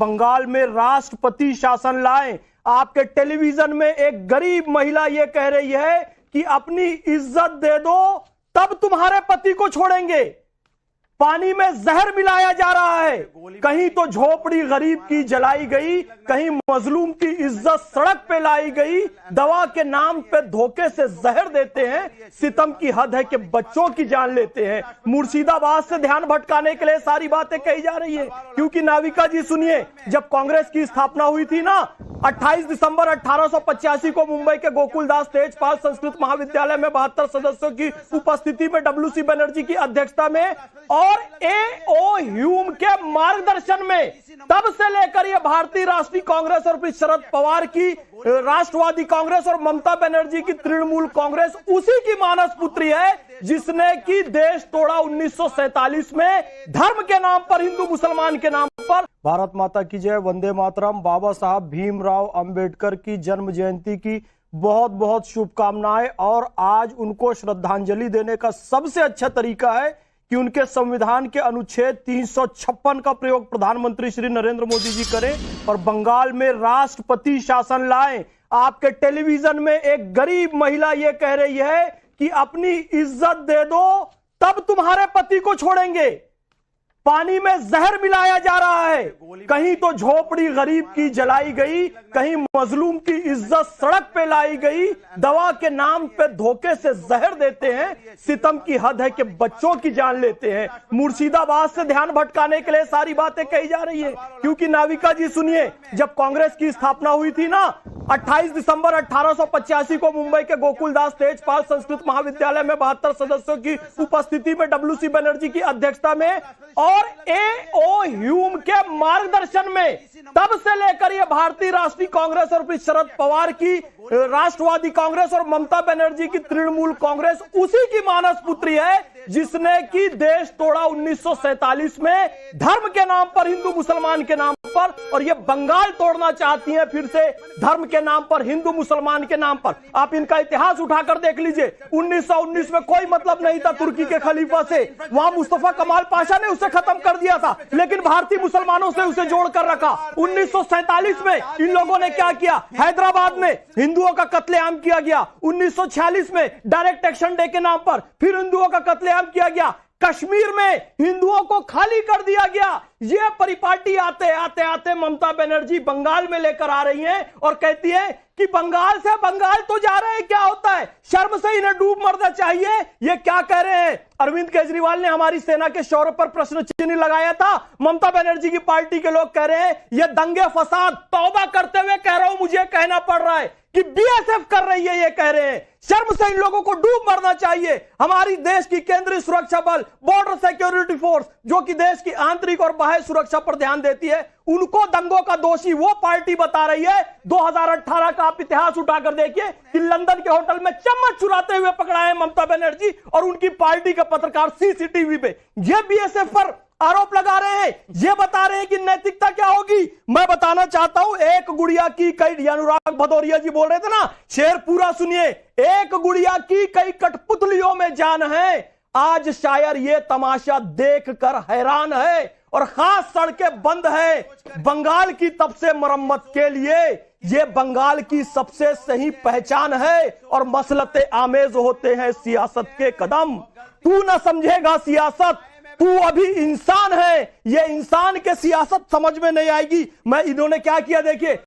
बंगाल में राष्ट्रपति शासन लाएं। आपके टेलीविजन में एक गरीब महिला यह कह रही है कि अपनी इज्जत दे दो तब तुम्हारे पति को छोड़ेंगे। पानी में जहर मिलाया जा रहा है। कहीं तो झोपड़ी गरीब की जलाई गई, कहीं मजलूम की इज्जत सड़क पे लाई गई। दवा के नाम पे धोखे से जहर देते हैं। सितम की हद है कि बच्चों की जान लेते हैं। मुर्शिदाबाद से ध्यान भटकाने के लिए सारी बातें कही जा रही है, क्योंकि नाविका जी सुनिए, जब कांग्रेस की स्थापना हुई थी ना 28 दिसंबर 1885 को मुंबई के गोकुलदास तेजपाल संस्कृत महाविद्यालय में 72 सदस्यों की उपस्थिति में डब्ल्यूसी बनर्जी की अध्यक्षता में और ए.ओ. ह्यूम के मार्गदर्शन में तब से लेकर यह भारतीय राष्ट्रीय कांग्रेस और फिर शरद पवार की राष्ट्रवादी कांग्रेस और ममता बनर्जी की तृणमूल कांग्रेस उसी की मानस पुत्री है, जिसने की देश तोड़ा 1947 में धर्म के नाम पर, हिंदू मुसलमान के नाम पर। भारत माता की जय, वंदे मातरम। बाबा साहब भीमराव अंबेडकर की जन्म जयंती की बहुत बहुत शुभकामनाएं। और आज उनको श्रद्धांजलि देने का सबसे अच्छा तरीका है कि उनके संविधान के अनुच्छेद 356 का प्रयोग प्रधानमंत्री श्री नरेंद्र मोदी जी करें और बंगाल में राष्ट्रपति शासन लाएं। आपके टेलीविजन में एक गरीब महिला यह कह रही है कि अपनी इज्जत दे दो तब तुम्हारे पति को छोड़ेंगे। पानी में जहर मिलाया जा रहा है। कहीं तो झोपड़ी गरीब की जलाई गई, कहीं मजलूम की इज्जत सड़क पे लाई गई। दवा के नाम पे धोखे से जहर देते हैं। सितम की हद है कि बच्चों की जान लेते हैं। मुर्शिदाबाद से ध्यान भटकाने के लिए सारी बातें कही जा रही है, क्योंकि नाविका जी सुनिए, जब कांग्रेस की स्थापना हुई थी ना 28 दिसंबर 1885 को मुंबई के गोकुलदास तेजपाल संस्कृत महाविद्यालय में 72 सदस्यों की उपस्थिति में डब्ल्यूसी बनर्जी की अध्यक्षता में और ए.ओ. ह्यूम के मार्गदर्शन में तब से लेकर यह भारतीय राष्ट्रीय कांग्रेस और फिर शरद पवार की राष्ट्रवादी कांग्रेस और ममता बनर्जी की तृणमूल कांग्रेस उसी की मानस पुत्री है, जिसने की देश तोड़ा 1947 में धर्म के नाम पर, हिंदू मुसलमान के नाम पर। और ये बंगाल तोड़ना चाहती हैं फिर से धर्म के नाम पर, हिंदू मुसलमान के नाम पर। आप इनका इतिहास उठाकर देख लीजिए। 1919 में कोई मतलब नहीं था तुर्की के खलीफा से, वहां मुस्तफा कमाल पाशा ने उसे खत्म कर दिया था, लेकिन भारतीय मुसलमानों से उसे जोड़कर रखा। 1947 में इन लोगों ने क्या किया, हैदराबाद में हिंदुओं का कत्लेआम किया गया। 1946 में डायरेक्ट एक्शन डे के नाम पर फिर हिंदुओं का कत्लेआम किया गया। कश्मीर में हिंदुओं को खाली कर दिया गया। यह परिपाटी आते आते आते ममता बनर्जी बंगाल में लेकर आ रही हैं और कहती है कि बंगाल से बंगाल तो जा रहे हैं, क्या होता है, शर्म से इन्हें डूब मरना चाहिए। ये क्या कह रहे हैं? अरविंद केजरीवाल ने हमारी सेना के शौर्य पर प्रश्न चिन्ह लगाया था। ममता बनर्जी की पार्टी के लोग कह रहे हैं ये दंगे फसाद, तौबा करते हुए कह रहा हूं, मुझे कहना पड़ रहा है कि बीएसएफ कर रही है। ये कह रहे हैं शर्म से इन लोगों को डूब मरना चाहिए। हमारी देश की केंद्रीय सुरक्षा बल, बॉर्डर सिक्योरिटी फोर्स, जो कि देश की आंतरिक और बाह्य सुरक्षा पर ध्यान देती है, उनको दंगों का दोषी वो पार्टी बता रही है। 2018 का आप इतिहास उठाकर देखिए कि लंदन के होटल में चम्मच चुराते हुए पकड़ा है ममता बनर्जी और उनकी पार्टी के पत्रकार सीसीटीवी पे। ये बीएसएफ पर आरोप लगा रहे हैं, ये बता रहे हैं कि नैतिकता क्या होगी। मैं बताना चाहता हूं, एक गुड़िया की कई, अनुराग भदौरिया जी बोल रहे थे ना, शेर पूरा सुनिए। एक गुड़िया की कई कठपुतलियों में जान है। आज शायर ये तमाशा देखकर हैरान है और खास सड़कें बंद है बंगाल की तब से मरम्मत के लिए। ये बंगाल की सबसे सही पहचान है और मसलते आमेज होते हैं सियासत के कदम। तू ना समझेगा सियासत, तू अभी इंसान है। ये इंसान के सियासत समझ में नहीं आएगी। मैं इन्होंने क्या किया देखिए,